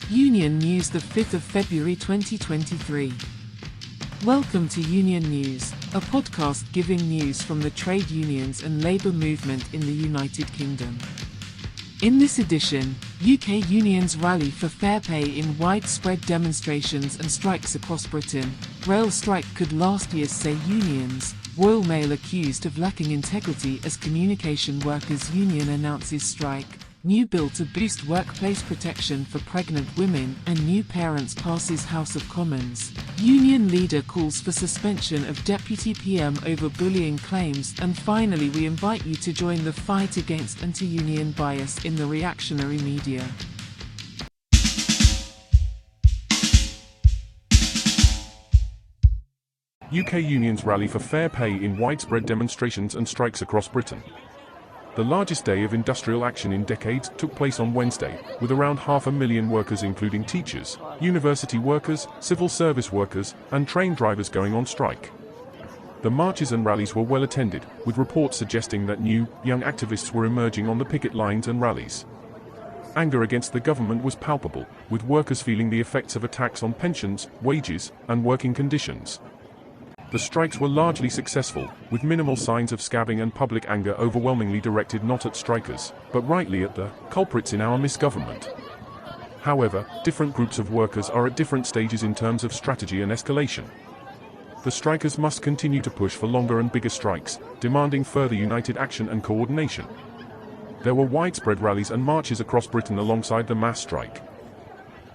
Union News, the 5th of February 2023. Welcome to Union News, a podcast giving news from the trade unions and labour movement in the United Kingdom. In this edition, UK unions rally for fair pay in widespread demonstrations and strikes across Britain. Rail strike could last years, say unions. Royal Mail accused of lacking integrity as communication workers union announces strike. New bill to boost workplace protection for pregnant women and new parents passes House of Commons. Union leader calls for suspension of Deputy PM over bullying claims. And finally, we invite you to join the fight against anti-union bias in the reactionary media. UK unions rally for fair pay in widespread demonstrations and strikes across Britain. The largest day of industrial action in decades took place on Wednesday, with around 500,000 workers including teachers, university workers, civil service workers, and train drivers going on strike. The marches and rallies were well attended, with reports suggesting that new, young activists were emerging on the picket lines and rallies. Anger against the government was palpable, with workers feeling the effects of attacks on pensions, wages, and working conditions. The strikes were largely successful, with minimal signs of scabbing and public anger overwhelmingly directed not at strikers, but rightly at the culprits in our misgovernment. However, different groups of workers are at different stages in terms of strategy and escalation. The strikers must continue to push for longer and bigger strikes, demanding further united action and coordination. There were widespread rallies and marches across Britain alongside the mass strike.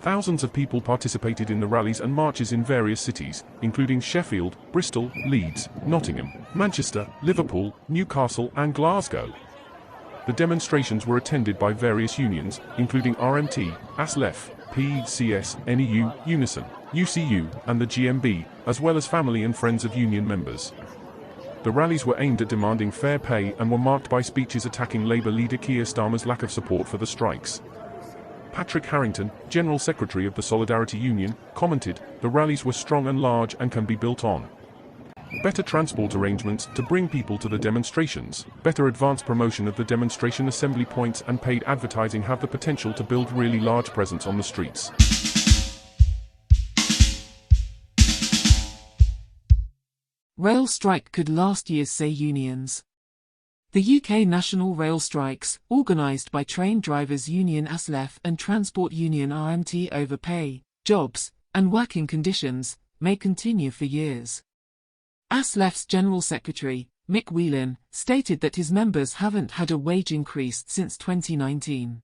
Thousands of people participated in the rallies and marches in various cities, including Sheffield, Bristol, Leeds, Nottingham, Manchester, Liverpool, Newcastle, and Glasgow. The demonstrations were attended by various unions, including RMT, ASLEF, PCS, NEU, Unison, UCU, and the GMB, as well as family and friends of union members. The rallies were aimed at demanding fair pay and were marked by speeches attacking Labour leader Keir Starmer's lack of support for the strikes. Patrick Harrington, General Secretary of the Solidarity Union, commented, "The rallies were strong and large and can be built on. Better transport arrangements to bring people to the demonstrations, better advance promotion of the demonstration assembly points and paid advertising have the potential to build really large presence on the streets." Rail strike could last years, say unions. The UK national rail strikes, organised by Train Drivers Union ASLEF and Transport Union RMT over pay, jobs, and working conditions, may continue for years. ASLEF's General Secretary, Mick Whelan, stated that his members haven't had a wage increase since 2019.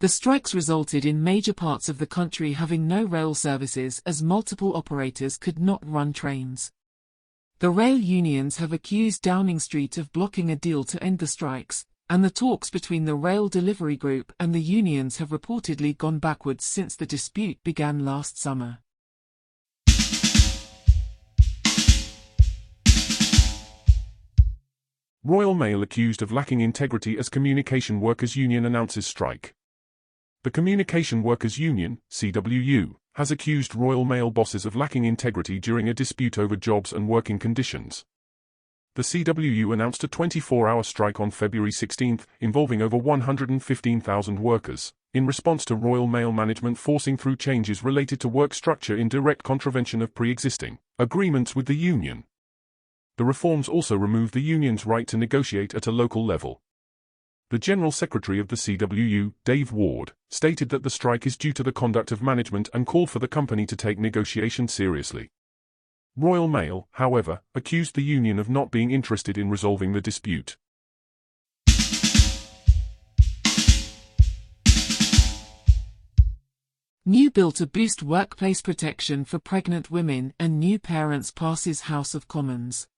The strikes resulted in major parts of the country having no rail services as multiple operators could not run trains. The rail unions have accused Downing Street of blocking a deal to end the strikes, and the talks between the Rail Delivery Group and the unions have reportedly gone backwards since the dispute began last summer. Royal Mail accused of lacking integrity as Communication Workers Union announces strike. The Communication Workers Union, CWU, has accused Royal Mail bosses of lacking integrity during a dispute over jobs and working conditions. The CWU announced a 24-hour strike on February 16, involving over 115,000 workers, in response to Royal Mail management forcing through changes related to work structure in direct contravention of pre-existing agreements with the union. The reforms also removed the union's right to negotiate at a local level. The General Secretary of the CWU, Dave Ward, stated that the strike is due to the conduct of management and called for the company to take negotiations seriously. Royal Mail, however, accused the union of not being interested in resolving the dispute. New bill to boost workplace protection for pregnant women and new parents passes House of Commons.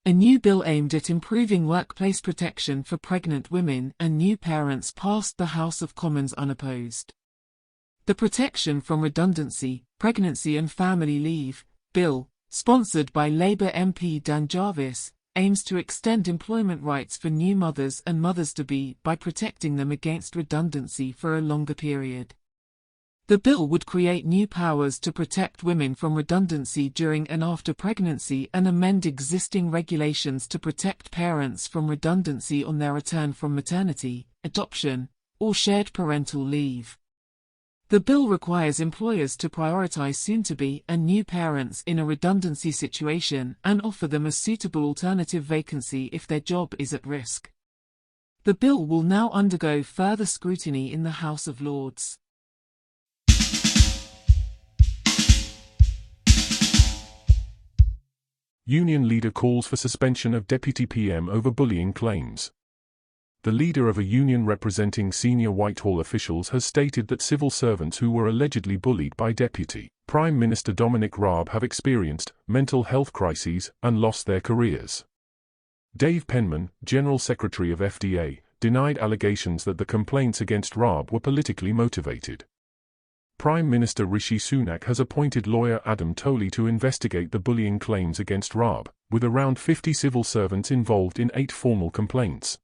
A new bill aimed at improving workplace protection for pregnant women and new parents passed the House of Commons unopposed. The Protection from Redundancy, Pregnancy and Family Leave Bill, sponsored by Labour MP Dan Jarvis, aims to extend employment rights for new mothers and mothers-to-be by protecting them against redundancy for a longer period. The bill would create new powers to protect women from redundancy during and after pregnancy and amend existing regulations to protect parents from redundancy on their return from maternity, adoption, or shared parental leave. The bill requires employers to prioritize soon-to-be and new parents in a redundancy situation and offer them a suitable alternative vacancy if their job is at risk. The bill will now undergo further scrutiny in the House of Lords. Union leader calls for suspension of Deputy PM over bullying claims. The leader of a union representing senior Whitehall officials has stated that civil servants who were allegedly bullied by Deputy Prime Minister Dominic Raab have experienced mental health crises and lost their careers. Dave Penman, General Secretary of FDA, denied allegations that the complaints against Raab were politically motivated. Prime Minister Rishi Sunak has appointed lawyer Adam Tolley to investigate the bullying claims against Raab, with around 50 civil servants involved in 8 formal complaints.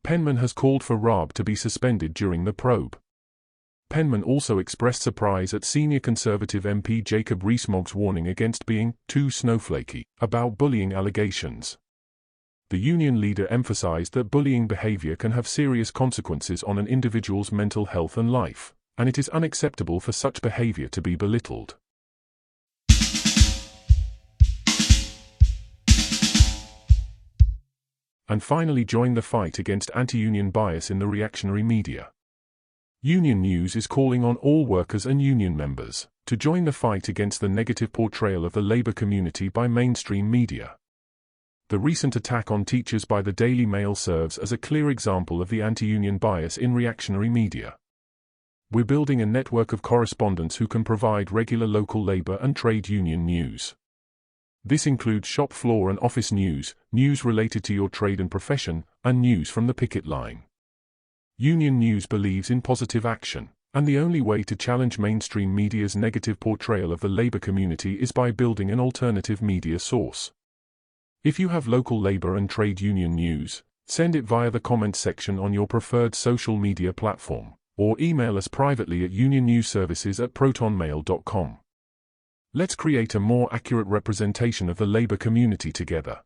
Penman has called for Raab to be suspended during the probe. Penman also expressed surprise at senior Conservative MP Jacob Rees-Mogg's warning against being too snowflakey about bullying allegations. The union leader emphasized that bullying behavior can have serious consequences on an individual's mental health and life, and it is unacceptable for such behavior to be belittled. And finally, join the fight against anti-union bias in the reactionary media. Union News is calling on all workers and union members to join the fight against the negative portrayal of the Labour community by mainstream media. The recent attack on teachers by the Daily Mail serves as a clear example of the anti-union bias in reactionary media. We're building a network of correspondents who can provide regular local labour and trade union news. This includes shop floor and office news, news related to your trade and profession, and news from the picket line. Union News believes in positive action, and the only way to challenge mainstream media's negative portrayal of the Labour community is by building an alternative media source. If you have local Labour and trade union news, send it via the comments section on your preferred social media platform, or email us privately at unionnewsservices@protonmail.com. Let's create a more accurate representation of the Labour community together.